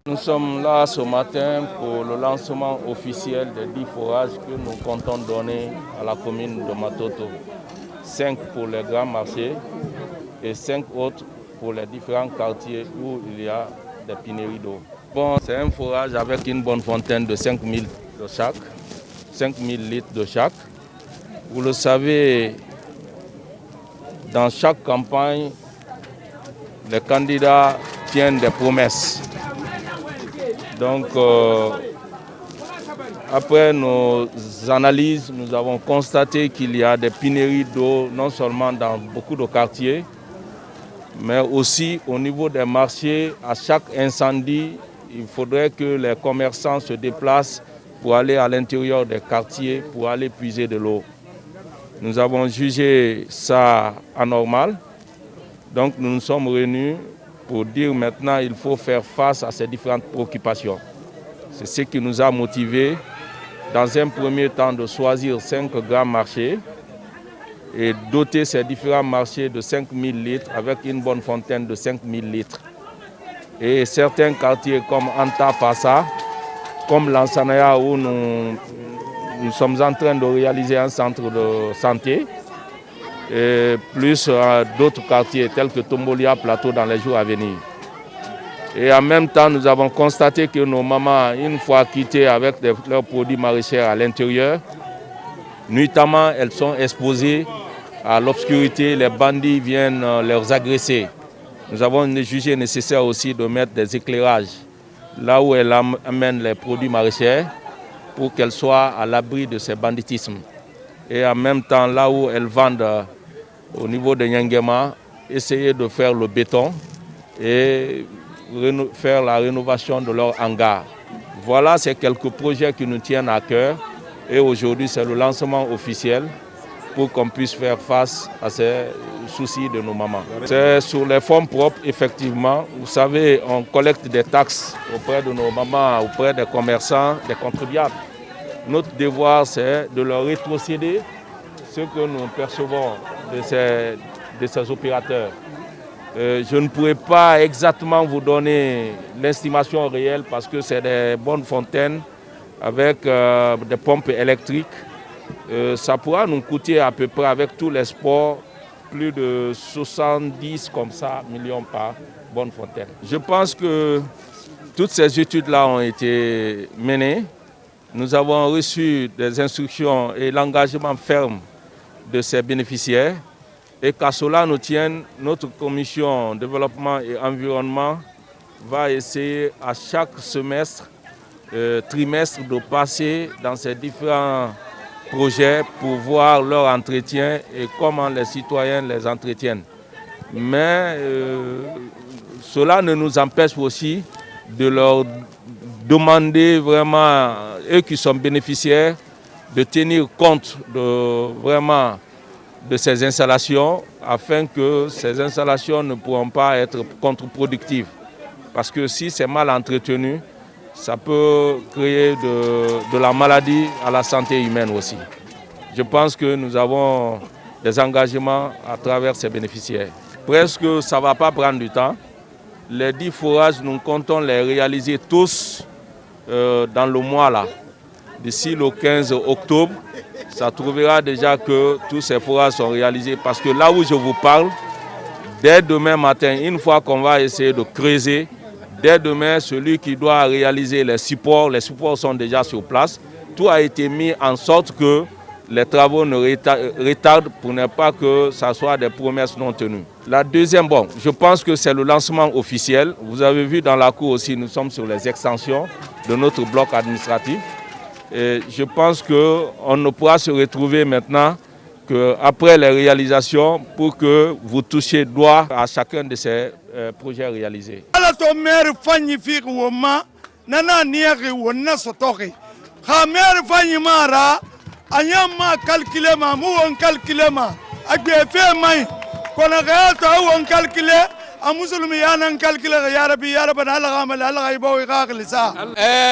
Nous sommes là ce matin pour le lancement officiel des 10 forages que nous comptons donner à la commune de Matoto. 5 pour les grands marchés et 5 autres pour les différents quartiers où il y a des pénuries d'eau. Bon, c'est un forage avec une bonne fontaine de 5 000 de chaque, 5 000 litres de chaque. Vous le savez, dans chaque campagne, les candidats tiennent des promesses. Donc, après nos analyses, nous avons constaté qu'il y a des pénuries d'eau, non seulement dans beaucoup de quartiers, mais aussi au niveau des marchés. À chaque incendie, il faudrait que les commerçants se déplacent pour aller à l'intérieur des quartiers, pour aller puiser de l'eau. Nous avons jugé ça anormal, donc nous nous sommes réunis pour dire maintenant il faut faire face à ces différentes préoccupations. C'est ce qui nous a motivés, dans un premier temps, de choisir 5 grands marchés et doter ces différents marchés de 5 000 litres avec une bonne fontaine de 5 000 litres. Et certains quartiers comme Anta Fassa, comme Lansanaya où nous sommes en train de réaliser un centre de santé, et plus d'autres quartiers tels que Tombolia Plateau dans les jours à venir. Et en même temps, nous avons constaté que nos mamans, une fois quittées avec leurs produits maraîchers à l'intérieur, nuitamment, elles sont exposées à l'obscurité, les bandits viennent les agresser. Nous avons jugé nécessaire aussi de mettre des éclairages là où elles amènent les produits maraîchers pour qu'elles soient à l'abri de ces banditismes. Et en même temps, là où elles vendent au niveau de Nyangema, essayer de faire le béton et faire la rénovation de leur hangar. Voilà, c'est quelques projets qui nous tiennent à cœur. Et aujourd'hui, c'est le lancement officiel pour qu'on puisse faire face à ces soucis de nos mamans. C'est sur les fonds propres, effectivement. Vous savez, on collecte des taxes auprès de nos mamans, auprès des commerçants, des contribuables. Notre devoir, c'est de leur rétrocéder ce que nous percevons de ces opérateurs. Je ne pourrais pas exactement vous donner l'estimation réelle parce que c'est des bonnes fontaines avec des pompes électriques. Ça pourra nous coûter à peu près avec tous les sports plus de 70 comme ça, millions par bonne fontaine. Je pense que toutes ces études-là ont été menées. Nous avons reçu des instructions et l'engagement ferme de ces bénéficiaires. Et qu'à cela nous tienne, notre commission développement et environnement va essayer à chaque semestre, trimestre de passer dans ces différents projets pour voir leur entretien et comment les citoyens les entretiennent. Mais cela ne nous empêche aussi de leur demander vraiment, eux qui sont bénéficiaires, de tenir compte de ces installations afin que ces installations ne pourront pas être contre-productives. Parce que si c'est mal entretenu, ça peut créer de la maladie à la santé humaine aussi. Je pense que nous avons des engagements à travers ces bénéficiaires. Presque ça ne va pas prendre du temps. Les 10 forages, nous comptons les réaliser tous dans le mois là. D'ici le 15 octobre, ça trouvera déjà que tous ces forages sont réalisés. Parce que là où je vous parle, dès demain matin, une fois qu'on va essayer de creuser, dès demain, celui qui doit réaliser les supports sont déjà sur place. Tout a été mis en sorte que les travaux ne retardent pour ne pas que ça soit des promesses non tenues. La deuxième, je pense que c'est le lancement officiel. Vous avez vu dans la cour aussi, nous sommes sur les extensions de notre bloc administratif. Et je pense qu'on ne pourra se retrouver maintenant qu'après les réalisations pour que vous touchiez droit à chacun de ces projets réalisés.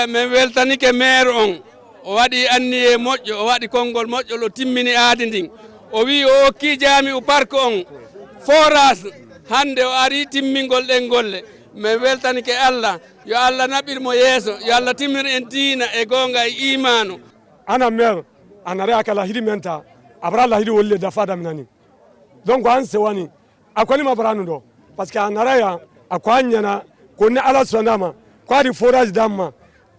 min weltanike maire on o waɗi anniye moƴƴo o waɗi konngol moƴƴol o timmini aadi ndin o wi o hokki jami o parque on forage hande o ari timmingol ɗen golle min weltanike Allah yo Allah naɓirmo yeeso yo Allah timmir en diina e gonga e imanu ana maire anare akala hidi menta abra la hidi wolle da fada minani donc an sewani akoni mabranu do parce que anaraya akwanyana konni ala sonama kwadi forage damma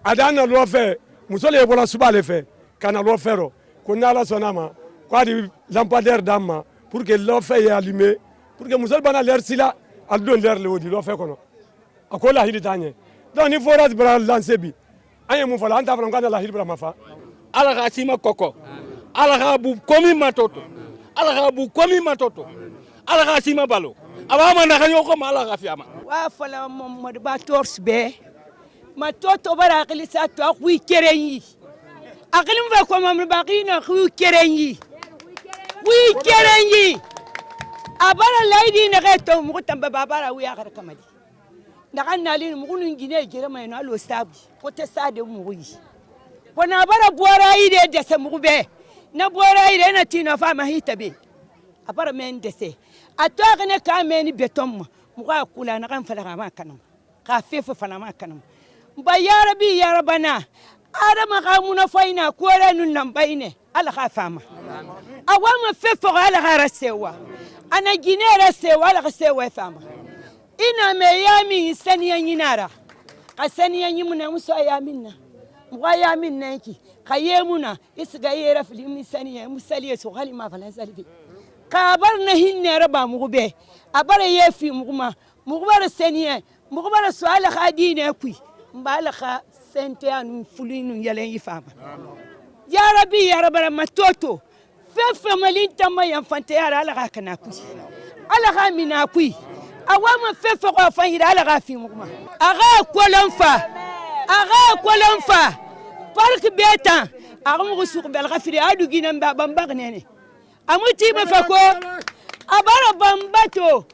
adana lo fe musole bola subale fe kana lo fero konni ala sonama kwadi lampadaire damma pour que lo fe ya allumé pour que musole bana l'air sila aldo l'air le wodi lo fe kono akola hidi tanye donc ni forage bra lancer bi anye mu fala anta fala la hidi bra mafa ala ka sima koko ala ka bu komi matoto ala ka bu komi matoto ala ka sima balo abama na kanyo ko ala ka fiama wa fala mo ba tors be matoto bara akili sa to akwi kerenyi akilim va ko mam baqina akwi kerenyi wi kerenyi abara laidi na gato mu tamba babara wi akara kamali ndakan nalin mu kunun gine gere mai na lo sabi ko te sade mu wi kona bara bora ide de se mu be na bora ide na tina fa ma hitabe abara men dese atoga ne ka men beton mu ka kula na kan fala ma kanam ka fefe fala ma kanam ba ya rabbi ya rabana adama ka muna faina ko ranun nan bayne ala ka fama awama fefe ala ka rasewa ana gine rasewa ala ka sewa fama ina me yami saniyan yinara ka saniyan yimuna muso yaminna mu ga yaminna ki kayemuna isga yera filimi saniya musaliye so halima fala zalibi kabar na hinne raba mu be abare yefi mu kuma mu bara seniye mu bara suala khadine ku mbala kha sente anu fulinu yalen yifama ya rabbi matoto fefe malinta ma fante ya ala kana ku ala kha mina ku awama fefe ko fa hira ala kha fi mu kuma aga kolonfa park beta aga mu suq bel khafri adu ginan ba bambag nene amuti mafako abara bambato